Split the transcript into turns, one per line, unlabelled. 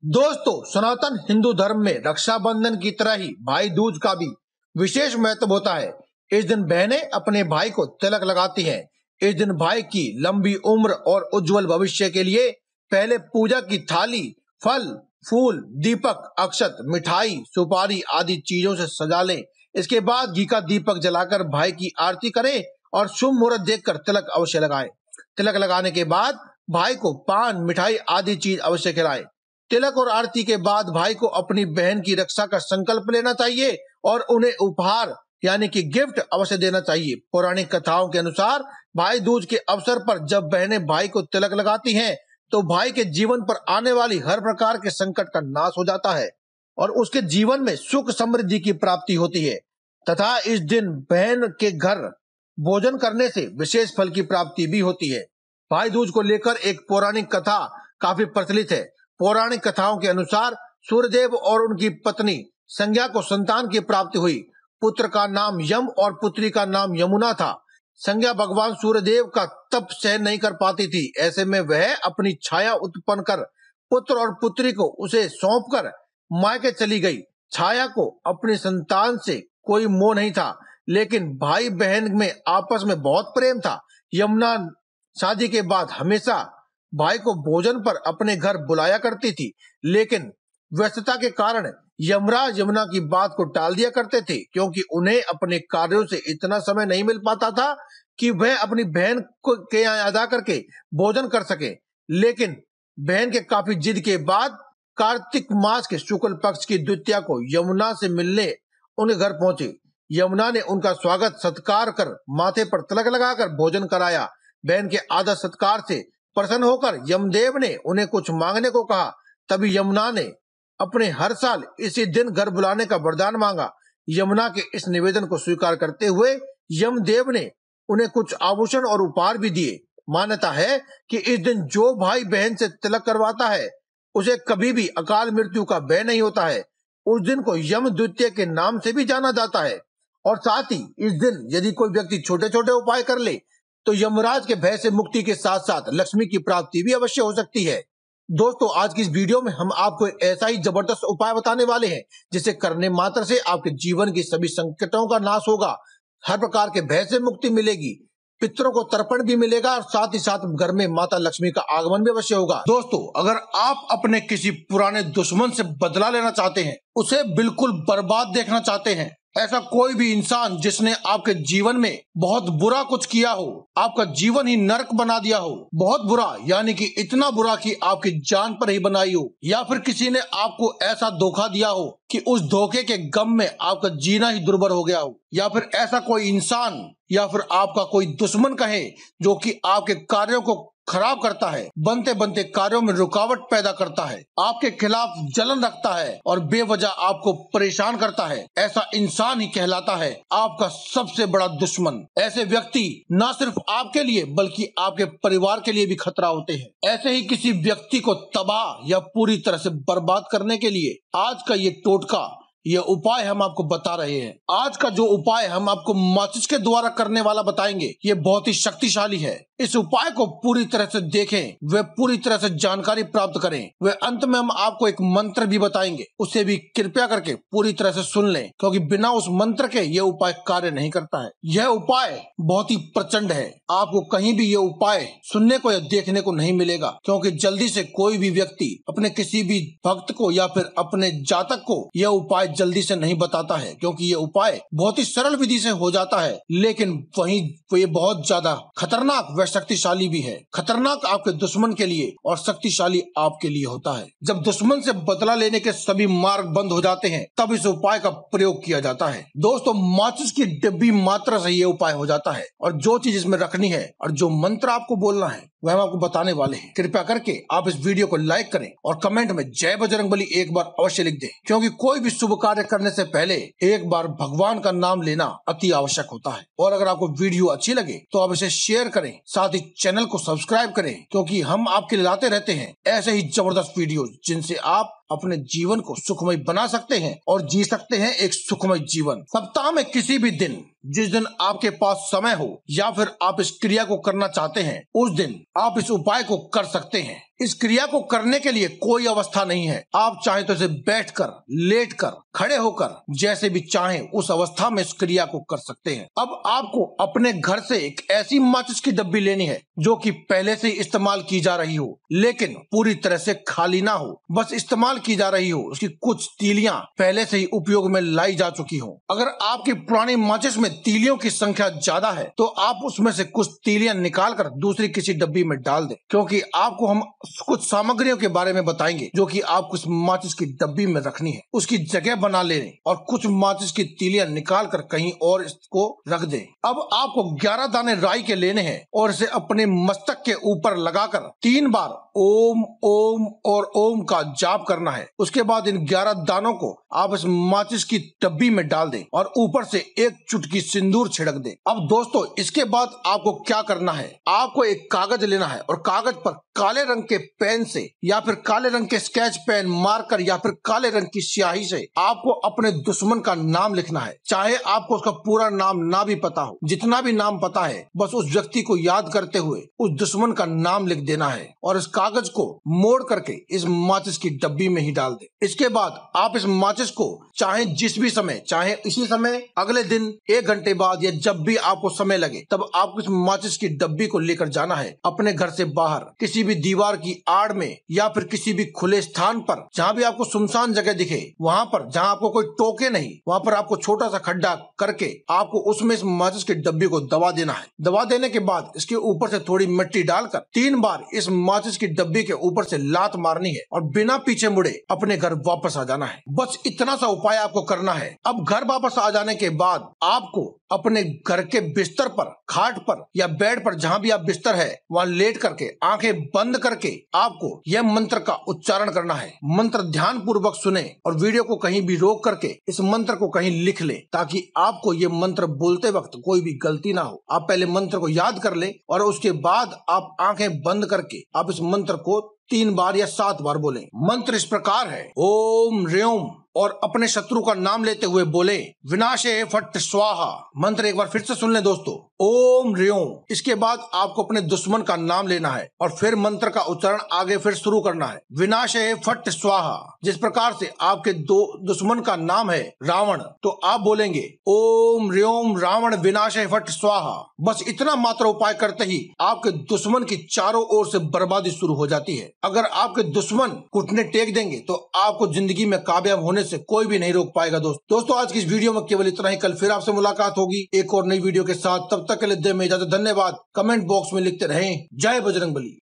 दोस्तों, सनातन हिंदू धर्म में रक्षाबंधन की तरह ही भाई दूज का भी विशेष महत्व होता है। इस दिन बहनें अपने भाई को तिलक लगाती हैं। इस दिन भाई की लंबी उम्र और उज्जवल भविष्य के लिए पहले पूजा की थाली फल, फूल, दीपक, अक्षत, मिठाई, सुपारी आदि चीजों से सजा लें। इसके बाद घी का दीपक जलाकर भाई की आरती करें और शुभ मुहूर्त देखकर तिलक अवश्य लगाएं। तिलक लगाने के बाद भाई को पान, मिठाई आदि चीज अवश्य खिलाएं। तिलक और आरती के बाद भाई को अपनी बहन की रक्षा का संकल्प लेना चाहिए और उन्हें उपहार यानी कि गिफ्ट अवश्य देना चाहिए। पौराणिक कथाओं के अनुसार भाई दूज के अवसर पर जब बहनें भाई को तिलक लगाती हैं तो भाई के जीवन पर आने वाली हर प्रकार के संकट का नाश हो जाता है और उसके जीवन में सुख समृद्धि की प्राप्ति होती है तथा इस दिन बहन के घर भोजन करने से विशेष फल की प्राप्ति भी होती है। भाई दूज को लेकर एक पौराणिक कथा काफी प्रचलित है। पौराणिक कथाओं के अनुसार सूर्यदेव और उनकी पत्नी संज्ञा को संतान की प्राप्ति हुई। पुत्र का नाम यम और पुत्री का नाम यमुना था। संज्ञा भगवान सूर्यदेव का तप सहन नहीं कर पाती थी। ऐसे में वह अपनी छाया उत्पन्न कर पुत्र और पुत्री को उसे सौंपकर मायके चली गई। छाया को अपनी संतान से कोई मोह नहीं था, लेकिन भाई बहन में आपस में बहुत प्रेम था। यमुना शादी के बाद हमेशा भाई को भोजन पर अपने घर बुलाया करती थी, लेकिन व्यस्तता के कारण यमराज यमुना की बात को टाल दिया करते थे, क्योंकि उन्हें अपने कार्यों से इतना समय नहीं मिल पाता था कि वह अपनी बहन को के यहाँ अदा करके भोजन कर सके। लेकिन बहन के काफी जिद के बाद कार्तिक मास के शुक्ल पक्ष की द्वितीया को यमुना से मिलने उनके घर पहुंचे। यमुना ने उनका स्वागत सत्कार कर माथे पर तिलक लगाकर भोजन कराया। बहन के आदर सत्कार से प्रसन्न होकर यमदेव ने उन्हें कुछ मांगने को कहा। तभी यमुना ने अपने हर साल इसी दिन घर बुलाने का वरदान मांगा। यमुना के इस निवेदन को स्वीकार करते हुए यमदेव ने उन्हें कुछ आभूषण और उपहार भी दिए। मान्यता है कि इस दिन जो भाई बहन से तिलक करवाता है उसे कभी भी अकाल मृत्यु का भय नहीं होता है। उस दिन को यम द्वितीया के नाम से भी जाना जाता है और साथ ही इस दिन यदि कोई व्यक्ति छोटे छोटे उपाय कर ले तो यमराज के भय से मुक्ति के साथ साथ लक्ष्मी की प्राप्ति भी अवश्य हो सकती है। दोस्तों, आज की इस वीडियो में हम आपको ऐसा ही जबरदस्त उपाय बताने वाले हैं जिसे करने मात्र से आपके जीवन की सभी संकटों का नाश होगा, हर प्रकार के भय से मुक्ति मिलेगी, पितरों को तर्पण भी मिलेगा और साथ ही साथ घर में माता लक्ष्मी का आगमन भी अवश्य होगा। दोस्तों, अगर आप अपने किसी पुराने दुश्मन से बदला लेना चाहते हैं, उसे बिल्कुल बर्बाद देखना चाहते हैं, ऐसा कोई भी इंसान जिसने आपके जीवन में बहुत बुरा कुछ किया हो, आपका जीवन ही नरक बना दिया हो, बहुत बुरा यानी कि इतना बुरा कि आपकी जान पर ही बनाई हो, या फिर किसी ने आपको ऐसा धोखा दिया हो कि उस धोखे के गम में आपका जीना ही दुर्भर हो गया हो, या फिर ऐसा कोई इंसान या फिर आपका कोई दुश्मन कहे जो कि आपके कार्यों को खराब करता है, बनते बनते कार्यों में रुकावट पैदा करता है, आपके खिलाफ जलन रखता है और बेवजह आपको परेशान करता है, ऐसा इंसान ही कहलाता है आपका सबसे बड़ा दुश्मन। ऐसे व्यक्ति न सिर्फ आपके लिए बल्कि आपके परिवार के लिए भी खतरा होते हैं। ऐसे ही किसी व्यक्ति को तबाह या पूरी तरह से बर्बाद करने के लिए आज का ये टोटका, ये उपाय हम आपको बता रहे हैं। आज का जो उपाय हम आपको माचिस के द्वारा करने वाला बताएंगे, ये बहुत ही शक्तिशाली है। इस उपाय को पूरी तरह से देखें, वे पूरी तरह से जानकारी प्राप्त करें। वे अंत में हम आपको एक मंत्र भी बताएंगे, उसे भी कृपया करके पूरी तरह से सुन लें, क्योंकि बिना उस मंत्र के ये उपाय कार्य नहीं करता है। यह उपाय बहुत ही प्रचंड है। आपको कहीं भी ये उपाय सुनने को या देखने को नहीं मिलेगा, क्योंकि जल्दी से कोई भी व्यक्ति अपने किसी भी भक्त को या फिर अपने जातक को यह उपाय जल्दी से नहीं बताता है, क्योंकि ये उपाय बहुत ही सरल विधि से हो जाता है, लेकिन वहीं ये बहुत ज्यादा खतरनाक व शक्तिशाली भी है। खतरनाक आपके दुश्मन के लिए और शक्तिशाली आपके लिए होता है। जब दुश्मन से बदला लेने के सभी मार्ग बंद हो जाते हैं, तब इस उपाय का प्रयोग किया जाता है। दोस्तों, माचिस की डिब्बी मात्रा से ये उपाय हो जाता है और जो चीज इसमें रखनी है और जो मंत्र आपको बोलना है वह हम आपको बताने वाले हैं। कृपया करके आप इस वीडियो को लाइक करें और कमेंट में जय बजरंगबली एक बार अवश्य लिख दें, क्योंकि कोई भी शुभ कार्य करने से पहले एक बार भगवान का नाम लेना अति आवश्यक होता है। और अगर आपको वीडियो अच्छी लगे तो आप इसे शेयर करें, साथ ही चैनल को सब्सक्राइब करें, क्योंकि हम आपके लिए लाते रहते हैं ऐसे ही जबरदस्त वीडियो जिनसे आप अपने जीवन को सुखमय बना सकते हैं और जी सकते हैं एक सुखमय जीवन। सप्ताह में किसी भी दिन जिस दिन आपके पास समय हो या फिर आप इस क्रिया को करना चाहते हैं, उस दिन आप इस उपाय को कर सकते हैं। इस क्रिया को करने के लिए कोई अवस्था नहीं है। आप चाहे तो इसे बैठकर, लेटकर, खड़े होकर, जैसे भी चाहें उस अवस्था में इस क्रिया को कर सकते हैं। अब आपको अपने घर से एक ऐसी माचिस की डब्बी लेनी है जो कि पहले से इस्तेमाल की जा रही हो, लेकिन पूरी तरह से खाली ना हो, बस इस्तेमाल की जा रही हो। उसकी कुछ तीलियां पहले से ही उपयोग में लाई जा चुकी हो। अगर आपकी पुरानी माचिस में तीलियों की संख्या ज्यादा है तो आप उसमें से कुछ तीलियां निकाल कर दूसरी किसी डब्बी में डाल दें, क्योंकि आपको हम कुछ सामग्रियों के बारे में बताएंगे जो कि आपको इस माचिस की डब्बी में रखनी है। उसकी जगह बना लें और कुछ माचिस की तीलियां निकाल कर कहीं और इसको रख दें। अब आपको 11 दाने राई के लेने हैं और इसे अपने मस्तक के ऊपर लगाकर 3 बार ओम ओम और ओम का जाप करना है। उसके बाद इन 11 दानों को आप इस माचिस की डब्बी में डाल दें और ऊपर से एक चुटकी सिंदूर छिड़क दें। अब दोस्तों, इसके बाद आपको क्या करना है, आपको एक कागज लेना है और कागज पर काले रंग के पेन से या फिर काले रंग के स्केच पेन मार्कर या फिर काले रंग की स्याही से आपको अपने दुश्मन का नाम लिखना है। चाहे आपको उसका पूरा नाम ना भी पता हो, जितना भी नाम पता है बस उस व्यक्ति को याद करते हुए उस दुश्मन का नाम लिख देना है और इस कागज को मोड़ करके इस माचिस की डब्बी में ही डाल दे। इसके बाद आप इस माचिस को चाहे जिस भी समय, चाहे इसी समय, अगले दिन, 1 घंटे बाद या जब भी आपको समय लगे, तब आपको इस माचिस की डब्बी को लेकर जाना है अपने घर से बाहर किसी भी दीवार की आड़ में या फिर किसी भी खुले स्थान पर, जहाँ भी आपको सुनसान जगह दिखे, वहाँ पर जहाँ आपको कोई टोके नहीं, वहाँ पर आपको छोटा सा खड्डा करके आपको उसमें इस माचिस की डब्बी को दबा देना है। दबा देने के बाद इसके ऊपर से थोड़ी मिट्टी डालकर 3 बार इस माचिस की डब्बी के ऊपर से लात मारनी है और बिना पीछे मुड़े अपने घर वापस आ जाना है। बस इतना सा उपाय आपको करना है। अब घर वापस आ जाने के बाद आपको अपने घर के बिस्तर पर, खाट पर या बेड पर, जहाँ भी आप बिस्तर है वहाँ लेट करके आंखें बंद करके आपको यह मंत्र का उच्चारण करना है। मंत्र ध्यान पूर्वक सुने और वीडियो को कहीं भी रोक करके इस मंत्र को कहीं लिख ले, ताकि आपको ये मंत्र बोलते वक्त कोई भी गलती ना हो। आप पहले मंत्र को याद कर ले और उसके बाद आप आंखें बंद करके आप इस मंत्र को 3 बार या 7 बार बोलें। मंत्र इस प्रकार है, ओम ह्रीं, और अपने शत्रु का नाम लेते हुए बोले विनाशे फट स्वाहा। मंत्र एक बार फिर से सुन लें दोस्तों, ओम ह्रीं। इसके बाद आपको अपने दुश्मन का नाम लेना है और फिर मंत्र का उच्चारण आगे फिर शुरू करना है, विनाशे फट स्वाहा। जिस प्रकार से आपके दुश्मन का नाम है रावण, तो आप बोलेंगे ओम ह्रीं रावण विनाशे फट स्वाहा। बस इतना मात्र उपाय करते ही आपके दुश्मन की चारों ओर से बर्बादी शुरू हो जाती है। अगर आपके दुश्मन घुटने टेक देंगे तो आपको जिंदगी में कामयाब होने से कोई भी नहीं रोक पाएगा। दोस्तों आज की इस वीडियो में केवल इतना ही। कल फिर आपसे मुलाकात होगी एक और नई वीडियो के साथ। तब तक के लिए दे में इजाजत। धन्यवाद। कमेंट बॉक्स में लिखते रहें जय बजरंगबली।